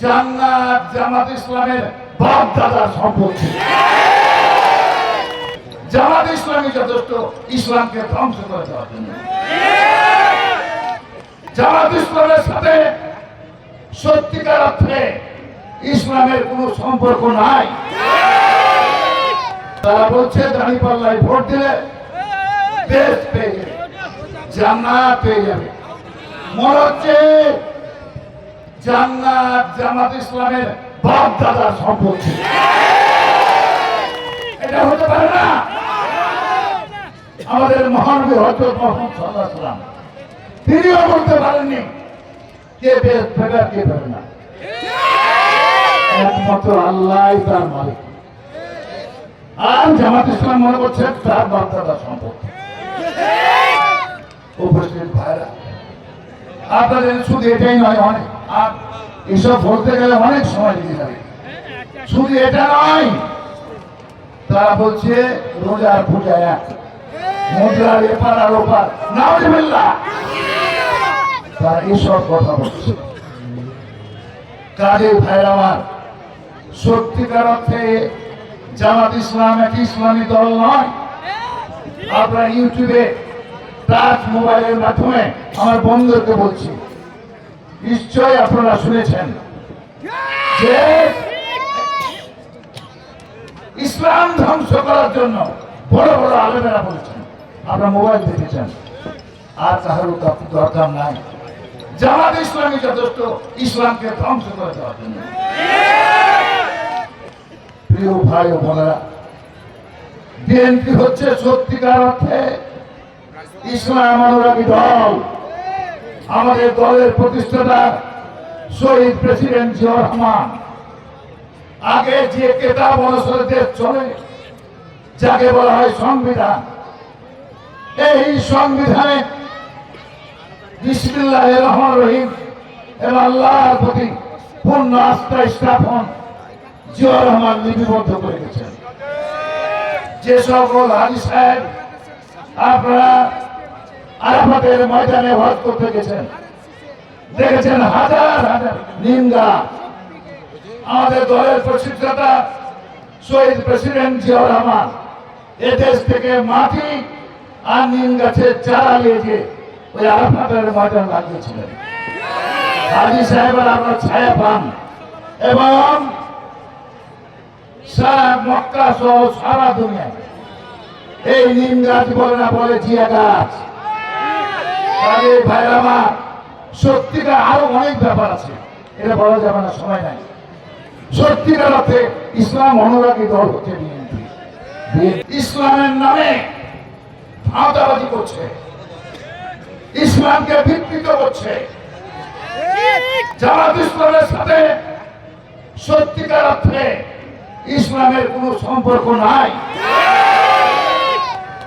জান্নাত জামাত ইসলামের বাপ দাদার সম্পত্তি। জামাত ইসলামী যথেষ্ট ইসলামকে ধ্বংস করে দেওয়ার জন্য। জামাত ইসলামের সাথে সত্যিকার অর্থে ইসলামের কোন সম্পর্ক নাই। তারা বলছে দাঁড়িপাল্লায় ভোট দিলে দেশ পেয়ে যাবে, জান্নাত পেয়ে যাবে। মনে হচ্ছে জান্নাত জামাত ইসলামের বাপ দাদার সম্পত্তি। এটা হতে পারে না। আমাদের মহানবী হযরত মুহাম্মদ সাল্লাল্লাহু আলাইহি ওয়াসাল্লাম তিনিও বলতে পারেননি কে বেশ ফেরার কে ফেরে না, একমাত্র আল্লাহই তার মালিক। আর জামাত ইসলাম মনে করছে তার বাপ দাদার সম্পত্তি। উপস্থিত ভাইরা, আপনাদের শুধু এটাই নয়, অনেক আর এসব বলতে গেলে অনেক সময় লেগে যাবে। শুধু এটা নয়, তারা বলছে রোজার পূজা এক, মুদ্রার এপার আর ওপার, নাউজুবিল্লাহ। তারা এসব কথা বলছে। কাজে ভাইরা আমার, সত্যিকার অর্থে জামাত ইসলাম একটি ইসলামী দল নয়। আপনারা ইউটিউবে টাচ মোবাইলের মাধ্যমে আমার বন্ধুদেরকে বলছি, নিশ্চয় আপনারা শুনেছেন যে ইসলাম ধ্বংস করার জন্য বড় বড় আলেমেরা বলেছেন। আপনারা মোবাইল দেখেছেন, আর কারো দরকার নাই। জামাত ইসলামী যথেষ্ট ইসলামকে ধ্বংস করে দেওয়ার জন্য। প্রিয় ভাই ও বোনেরা, বিএনপি হচ্ছে সত্যিকার অর্থে ইসলাম অনুরাগী দল। আমাদের দলের প্রতিষ্ঠাতা শহীদ প্রেসিডেন্ট জিয়াউর রহমান আগে যে কেতাব অনুসারে দেশ চলে, যাকে বলা হয় সংবিধান, এই সংবিধানে বিসমিল্লাহির রহমানির রহিম এবং আল্লাহর প্রতি পূর্ণ আস্থা স্থাপন জিয়াউর রহমান লিপিবদ্ধ করে গেছেন। যে সকল হাজী সাহেব আপনারা আরাফাতের ময়দানে হজ করতে গেছেন, দেখেছেন হাজার হাজার নিন্দা। আমাদের দলের প্রতিষ্ঠাতা শহীদ প্রেসিডেন্ট জিয়াউর রহমান এদেশ থেকে মাটি আর নিম গাছের চারা নিয়ে ওই আরাফাতের ময়দান লাগিয়েছিলেন। হাজী সাহেবের আমরা ছায়া পান এবং সারা মক্কা সহ সারা দুনিয়ায় এই নিম গাছ বলে না, বলে জিয়া গাছ। ভাইরা আমার, সত্যিকার আরো অনেক ব্যাপার আছে, এটা বলা যাবে না, সময় নাই। সত্যিকার অর্থে ইসলাম অনুরাগী দল হচ্ছে বিএনপি। ইসলামের নামে ভাঁওতাবাজি করছে, ইসলামকে বিকৃত করছে। জামাত ইসলামের সাথে সত্যিকার অর্থে ইসলামের কোন সম্পর্ক নাই।